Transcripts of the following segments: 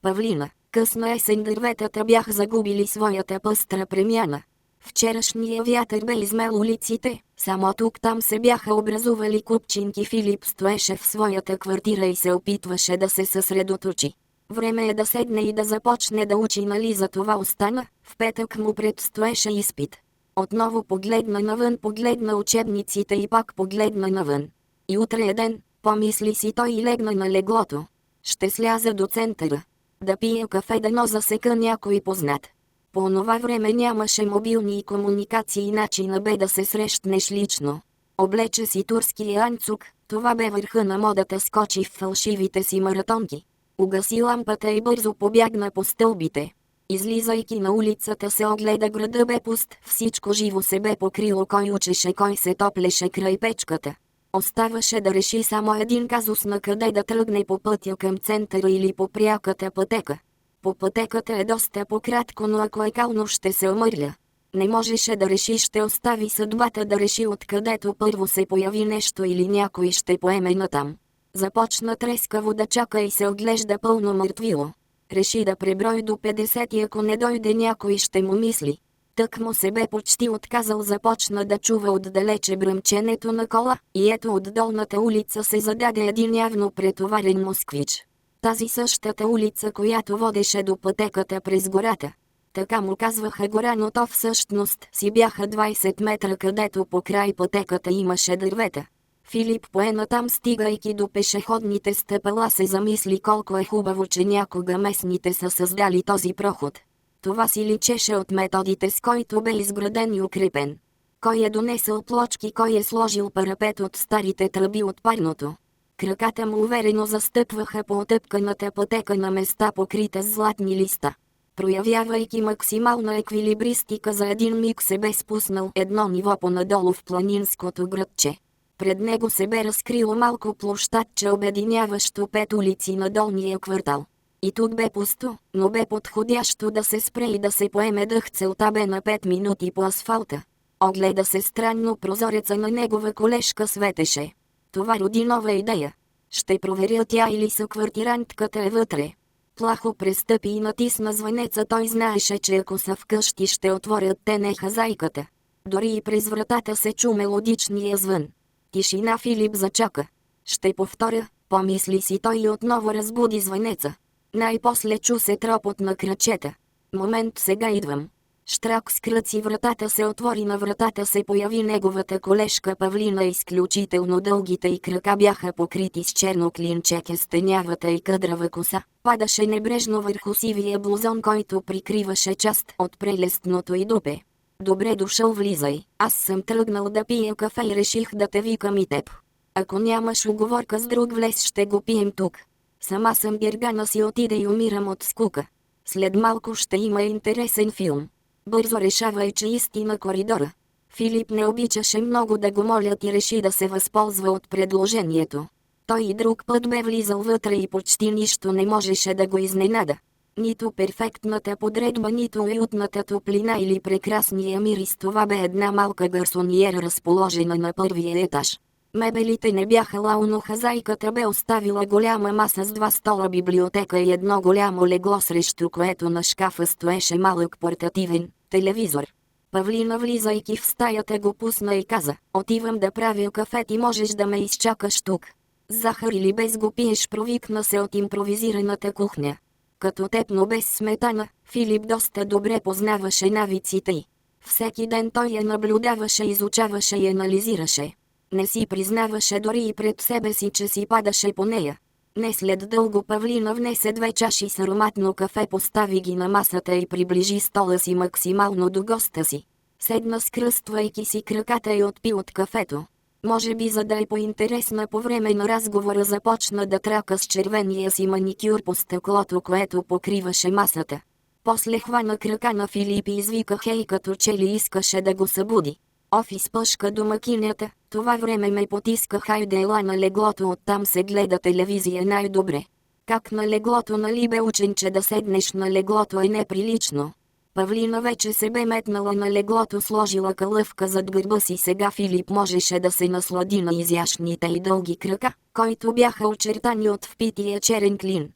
Павлина, късна есен дърветата бяха загубили своята пъстра премяна. Вчерашния вятър бе измел улиците, само тук-там се бяха образували купчинки. Филип стоеше в своята квартира и се опитваше да се съсредоточи. Време е да седне и да започне да учи, нали за това остана? В петък му предстоеше изпит. Отново погледна навън, погледна учебниците и пак погледна навън. И утре е ден, помисли си той и легна на леглото. Ще сляза до центъра. Да пия кафе, дано засека някой познат. По онова време нямаше мобилни и комуникации, начина бе да се срещнеш лично. Облече си турския анцук, това бе върха на модата, скочи в фалшивите си маратонки. Угаси лампата и бързо побягна по стълбите. Излизайки на улицата се огледа, града бе пуст, всичко живо се бе покрило, кой учеше, кой се топлеше край печката. Оставаше да реши само един казус, на къде да тръгне: по пътя към центъра или по пряката пътека. По пътеката е доста по-кратко, но ако е кално ще се омърля. Не можеше да реши, ще остави съдбата да реши, откъдето първо се появи нещо или някой ще поеме натам. Започна трескаво да чака и се оглежда пълно мъртвило. Реши да преброи до 50 и ако не дойде някой ще му мисли. Тък му се бе почти отказал, започна да чува отдалече бръмченето на кола и ето от долната улица се зададе един явно претоварен москвич. Тази същата улица, която водеше до пътеката през гората. Така му казваха гора, но то всъщност си бяха 20 метра, където по край пътеката имаше дървета. Филип пое натам, стигайки до пешеходните стъпала се замисли колко е хубаво, че някога местните са създали този проход. Това си личеше от методите, с който бе изграден и укрепен. Кой е донесъл плочки, кой е сложил парапет от старите тръби от парното. Краката му уверено застъпваха по отъпканата пътека на места, покрита с златни листа. Проявявайки максимална еквилибристика, за един миг се бе спуснал едно ниво понадолу в планинското градче. Пред него се бе разкрило малко площадче, обединяващо 5 улици на долния квартал. И тук бе пусто, но бе подходящо да се спре и да се поеме дъх. Целта бе на 5 минути по асфалта. Огледа се странно, прозореца на негова колежка светеше. Това роди нова идея. Ще проверя тя или съквартирантката е вътре. Плахо престъпи и натисна звънеца. Той знаеше, че ако са вкъщи ще отворят те, не хазайката. Дори и през вратата се чу мелодичния звън. Тишина. Филип зачака. Ще повторя, помисли си той и отново разбуди звънеца. Най-после чу се тропот на крачета. Момент, сега идвам. Штрак с кръци вратата се отвори, на вратата се появи неговата колежка Павлина. Изключително дългите й крака бяха покрити с черно клинче, кестенявата и къдрава коса падаше небрежно върху сивия блузон, който прикриваше част от прелестното й дупе. Добре дошъл, влизай. Аз съм тръгнал да пия кафе и реших да те викам и теб. Ако нямаш уговорка с друг, влез, ще го пием тук. Сама съм Гергана, си отида и умирам от скука. След малко ще има интересен филм. Бързо решавай, че истина коридора. Филип не обичаше много да го молят и реши да се възползва от предложението. Той и друг път бе влизал вътре и почти нищо не можеше да го изненада. Нито перфектната подредба, нито уютната топлина или прекрасния мирис. Това бе една малка гарсониера, разположена на първия етаж. Мебелите не бяха лао, но хазайката бе оставила голяма маса с 2 стола, библиотека и едно голямо легло, срещу което на шкафа стоеше малък портативен телевизор. Павлина, влизайки в стаята, го пусна и каза: отивам да правя кафе, ти можеш да ме изчакаш тук. С захар или без го пиеш, провикна се от импровизираната кухня. Като теб, но без сметана. Филип доста добре познаваше навиците й. Всеки ден той я наблюдаваше, изучаваше и анализираше. Не си признаваше дори и пред себе си, че си падаше по нея. Не след дълго Павлина внесе 2 чаши с ароматно кафе, постави ги на масата и приближи стола си максимално до госта си. Седна, скръствайки си краката, и отпи от кафето. Може би за да е поинтересна, по време на разговора започна да трака с червения си маникюр по стъклото, което покриваше масата. После хвана крака на Филип и извика хей, като че ли искаше да го събуди. Офис, пъшка домакинята, това време ме потиска, хайде ела на леглото, оттам се гледа телевизия най-добре. Как на леглото, нали бе ученче, да седнеш на леглото е неприлично. Павлина вече се бе метнала на леглото, сложила калъвка зад гърба си. Сега Филип можеше да се наслади на изящните и дълги крака, които бяха очертани от впития черен клин.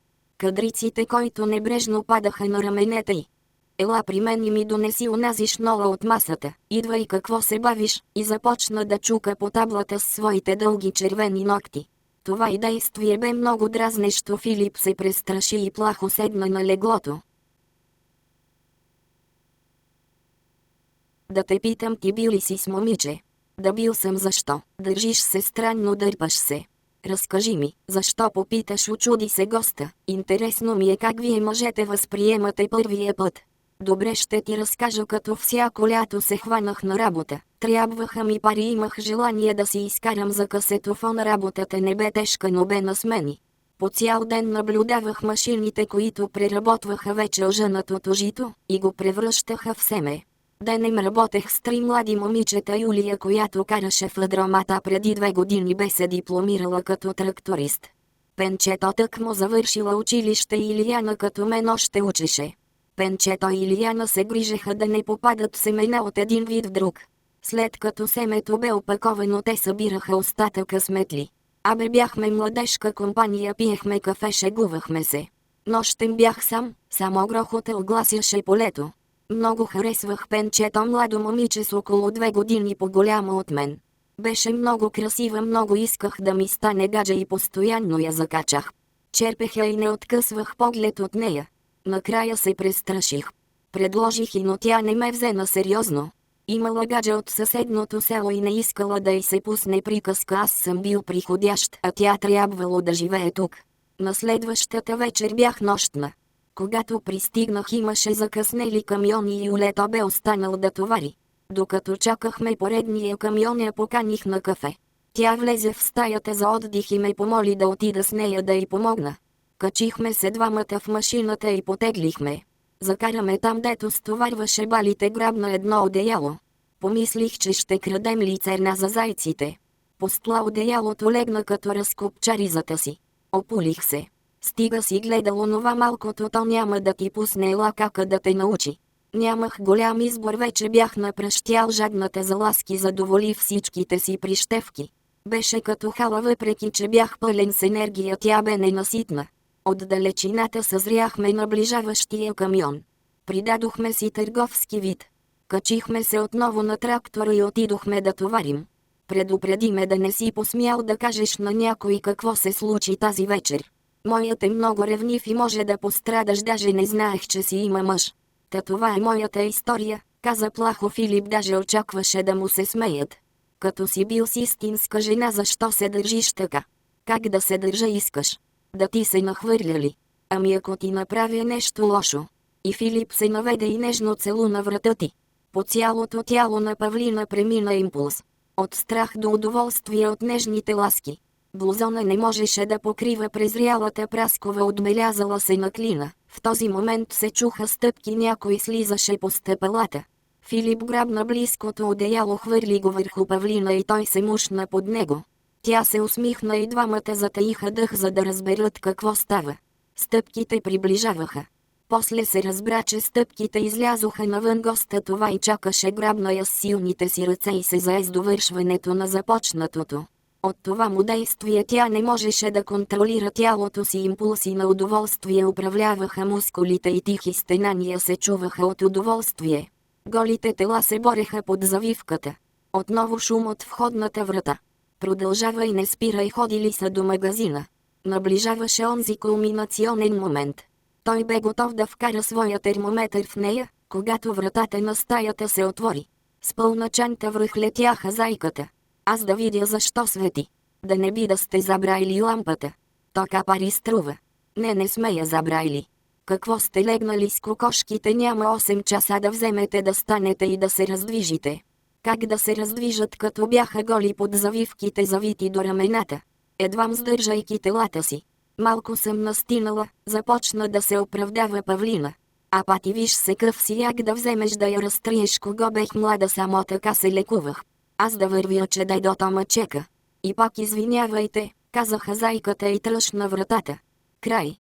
кадриците, които небрежно падаха на раменете й. Ела при мен и ми донеси онази шнола от масата. Идва и какво се бавиш, и започна да чука по таблата с своите дълги червени ногти. Това и действие бе много дразнещо. Филип се престраши и плахо седна на леглото. Да те питам, ти бил ли си с момиче? Да, бил съм. Защо? Държиш се странно, дърпаш се. Разкажи ми, защо, попиташ, учуди се госта. Интересно ми е как вие мъжете възприемате първия път. Добре, ще ти разкажа. Като всяко лято се хванах на работа. Трябваха ми пари, имах желание да си изкарам за касетофон. Работата не бе тежка, но бе на смени. По цял ден наблюдавах машините, които преработваха вече ожънатото жито и го превръщаха в семе. Денем работех с 3 млади момичета. Юлия, която караше в ладромата преди 2 години, бе се дипломирала като тракторист. Пенчето тъкмо завършила училище и Илияна като мен още учеше. Пенчето и Илияна се грижеха да не попадат семена от един вид в друг. След като семето бе опаковано, те събираха остатъка с метли. Абе, бяхме младежка компания, пиехме кафе, шегувахме се. Нощем бях сам, само грохота огласяше полето. Много харесвах Пенчето, младо момиче с около 2 години по-голямо от мен. Беше много красива, много исках да ми стане гадже и постоянно я закачах. Черпех я и не откъсвах поглед от нея. Накрая се престраших. Предложих и, но тя не ме взе на сериозно. Имала гадже от съседното село и не искала да й се пусне приказка. Аз съм бил приходящ, а тя трябвало да живее тук. На следващата вечер бях нощна. Когато пристигнах, имаше закъснели камиони и Юлето бе останал да товари. Докато чакахме поредния камион, я поканих на кафе. Тя влезе в стаята за отдих и ме помоли да отида с нея да й помогна. Качихме се двамата в машината и потеглихме. Закараме там, дето стоварваше балите, грабна едно одеяло. Помислих, че ще крадем лицерна за зайците. Постла одеялото, легна като разкопча ризата си. Опулих се. Стига си гледал онова малкото, то няма да ти пусне, ела кака да те научи. Нямах голям избор, вече бях напръщял жадната за ласки, задоволи всичките си прищевки. Беше като хала, въпреки че бях пълен с енергия, тя бе ненаситна. От далечината съзряхме наближаващия камион. Придадохме си търговски вид. Качихме се отново на трактора и отидохме да товарим. Предупреди ме да не си посмял да кажеш на някой какво се случи тази вечер. Моят е много ревнив и може да пострадаш, даже не знаех, че си има мъж. Та това е моята история, каза плахо Филип, даже очакваше да му се смеят. Като си бил с истинска жена, защо се държиш така? Как да се държа искаш? Да ти се нахвърляли? Ами ако ти направя нещо лошо? И Филип се наведе и нежно целуна врата ти. По цялото тяло на Павлина премина импулс. От страх до удоволствие от нежните ласки. Блузона не можеше да покрива презрялата праскова, отбелязала се на клина. В този момент се чуха стъпки, някой слизаше по стъпалата. Филип грабна близкото одеяло, хвърли го върху Павлина и той се мушна под него. Тя се усмихна и двамата затаиха дъх, за да разберат какво става. Стъпките приближаваха. После се разбра, че стъпките излязоха навън. Госта това и чакаше, грабна я с силните си ръце и се зае с довършването на започнатото. От това му действие тя не можеше да контролира тялото си, импулси на удоволствие управляваха мускулите и тихи стенания се чуваха от удоволствие. Голите тела се бореха под завивката. Отново шум от входната врата. Продължава и не спира, и ходили са до магазина. Наближаваше онзи кулминационен момент. Той бе готов да вкара своя термометър в нея, когато вратата на стаята се отвори. С пълна чанта връхлетяха зайката. Аз да видя защо свети. Да не би да сте забравили лампата. Тока пари струва. Не сме я забравили. Какво сте легнали с кокошките, няма 8 часа да вземете да станете и да се раздвижите. Как да се раздвижат, като бяха голи под завивките, завити до рамената? Едвам сдържайки телата си. Малко съм настинала, започна да се оправдава Павлина. А пати виж се кръв си, як да вземеш да я разтриеш, кого бех млада, само така се лекувах. Аз да вървя, че дедото ме чека. И пак извинявайте, казаха зайката и тръщна вратата. Край.